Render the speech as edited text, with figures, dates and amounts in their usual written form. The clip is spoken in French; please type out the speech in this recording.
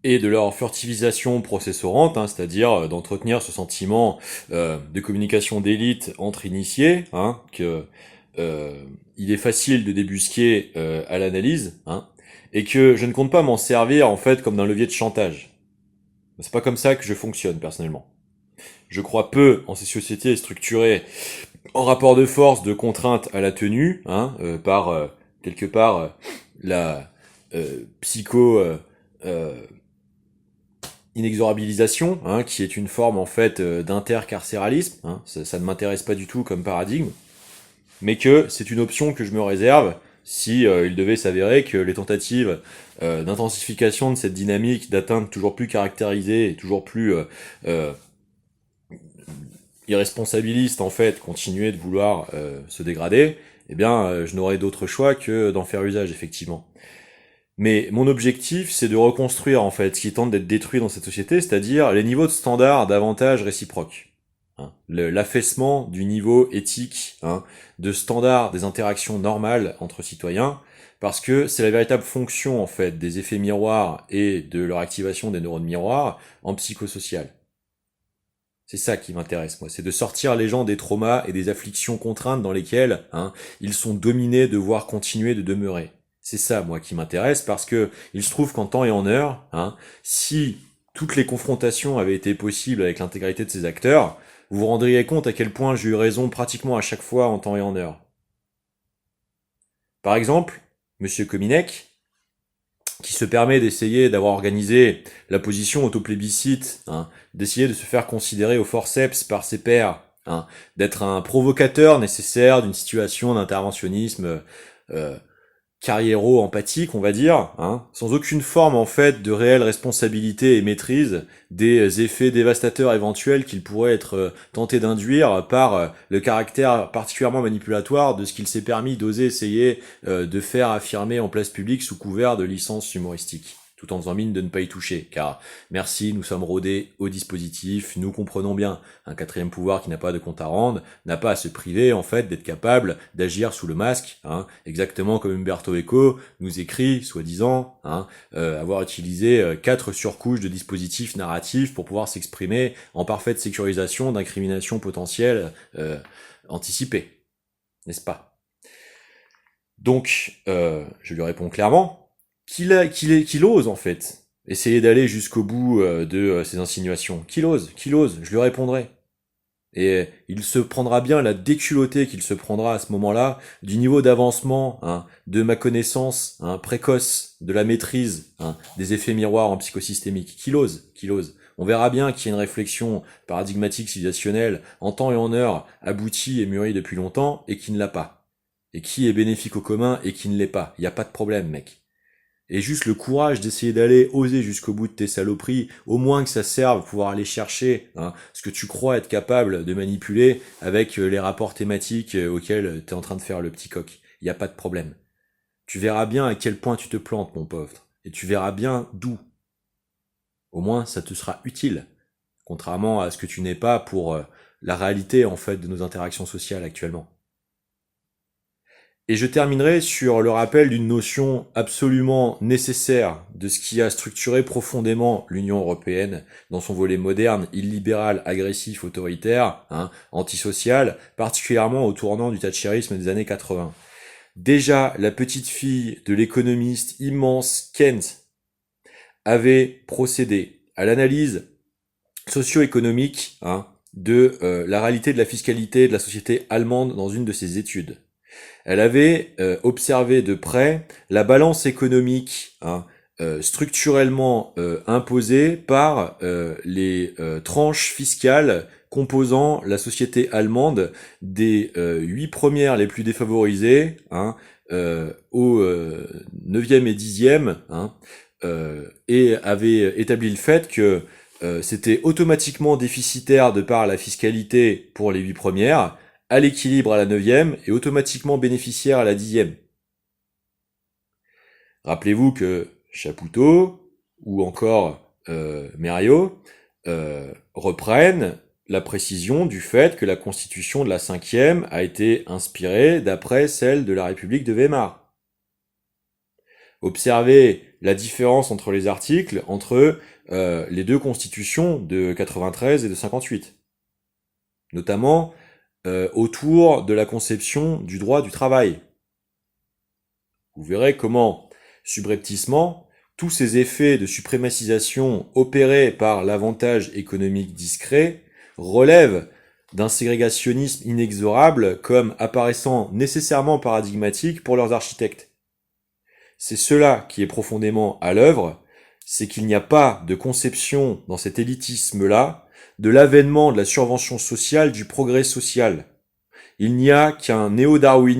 et de leur furtivisation processorante, hein, c'est-à-dire d'entretenir ce sentiment de communication d'élite entre initiés, hein, que il est facile de débusquer à l'analyse, hein, et que je ne compte pas m'en servir en fait comme d'un levier de chantage. C'est pas comme ça que je fonctionne personnellement. Je crois peu en ces sociétés structurées en rapport de force, de contrainte à la tenue, hein, par quelque part la psycho inexorabilisation, hein, qui est une forme en fait d'intercarcéralisme. Hein, ça ne m'intéresse pas du tout comme paradigme, mais que c'est une option que je me réserve si il devait s'avérer que les tentatives d'intensification de cette dynamique d'atteinte toujours plus caractérisée et toujours plus irresponsabiliste en fait continuaient de vouloir se dégrader, eh bien je n'aurais d'autre choix que d'en faire usage effectivement. Mais mon objectif, c'est de reconstruire en fait ce qui tente d'être détruit dans cette société, c'est-à-dire les niveaux de standards davantage réciproques. Hein. L'affaissement du niveau éthique, hein, de standards des interactions normales entre citoyens, parce que c'est la véritable fonction en fait des effets miroirs et de leur activation des neurones miroirs en psychosocial. C'est ça qui m'intéresse, moi, c'est de sortir les gens des traumas et des afflictions contraintes dans lesquelles hein, ils sont dominés de devoir continuer de demeurer. C'est ça, moi, qui m'intéresse, parce que il se trouve qu'en temps et en heure, hein, si toutes les confrontations avaient été possibles avec l'intégralité de ces acteurs, vous vous rendriez compte à quel point j'ai eu raison pratiquement à chaque fois en temps et en heure. Par exemple, Monsieur Kominek, qui se permet d'essayer d'avoir organisé la position autoplébiscite, hein, d'essayer de se faire considérer au forceps par ses pairs, hein, d'être un provocateur nécessaire d'une situation d'interventionnisme euh, carriéro-empathique, on va dire, hein, sans aucune forme en fait de réelle responsabilité et maîtrise des effets dévastateurs éventuels qu'il pourrait être tenté d'induire par le caractère particulièrement manipulatoire de ce qu'il s'est permis d'oser essayer de faire affirmer en place publique sous couvert de licence humoristique, tout en faisant mine de ne pas y toucher, car merci, nous sommes rodés au dispositif, nous comprenons bien, un quatrième pouvoir qui n'a pas de compte à rendre, n'a pas à se priver en fait d'être capable d'agir sous le masque, hein, exactement comme Umberto Eco nous écrit, soi-disant, hein, avoir utilisé 4 surcouches de dispositifs narratifs pour pouvoir s'exprimer en parfaite sécurisation d'incriminations potentielles anticipées, n'est-ce pas? Donc, je lui réponds clairement qu'il ose en fait essayer d'aller jusqu'au bout de ses insinuations. Qu'il ose, je lui répondrai. Et il se prendra bien la déculottée qu'il se prendra à ce moment-là du niveau d'avancement hein, de ma connaissance hein, précoce de la maîtrise hein, des effets miroirs en psychosystémique. Qu'il ose. On verra bien qu'il y a une réflexion paradigmatique civilisationnelle en temps et en heure aboutie et mûrie depuis longtemps et qui ne l'a pas. Et qui est bénéfique au commun et qui ne l'est pas. Il n'y a pas de problème, mec. Et juste le courage d'essayer d'aller oser jusqu'au bout de tes saloperies, au moins que ça serve pour pouvoir aller chercher hein, ce que tu crois être capable de manipuler avec les rapports thématiques auxquels tu es en train de faire le petit coq. Il n'y a pas de problème. Tu verras bien à quel point tu te plantes, mon pauvre. Et tu verras bien d'où. Au moins, ça te sera utile. Contrairement à ce que tu n'es pas pour la réalité, en fait, de nos interactions sociales actuellement. Et je terminerai sur le rappel d'une notion absolument nécessaire de ce qui a structuré profondément l'Union européenne dans son volet moderne, illibéral, agressif, autoritaire, hein, antisocial, particulièrement au tournant du thatchérisme des années 80. Déjà, la petite fille de l'économiste immense Keynes avait procédé à l'analyse socio-économique hein, de la réalité de la fiscalité de la société allemande dans une de ses études. Elle avait observé de près la balance économique hein, structurellement imposée par les tranches fiscales composant la société allemande des 8 premières les plus défavorisées hein, au 9e et 10e hein, et avait établi le fait que c'était automatiquement déficitaire de par la fiscalité pour les 8 premières, à l'équilibre à la 9e et automatiquement bénéficiaire à la 10e. Rappelez-vous que Chapoutot ou encore Mériot reprennent la précision du fait que la constitution de la 5e a été inspirée d'après celle de la République de Weimar. Observez la différence entre les articles, entre les deux constitutions de 93 et de 58. Notamment autour de la conception du droit du travail. Vous verrez comment, subrepticement, tous ces effets de suprémacisation opérés par l'avantage économique discret relèvent d'un ségrégationnisme inexorable comme apparaissant nécessairement paradigmatique pour leurs architectes. C'est cela qui est profondément à l'œuvre, c'est qu'il n'y a pas de conception dans cet élitisme-là de l'avènement de la survention sociale du progrès social. Il n'y a qu'un néo-darwinisme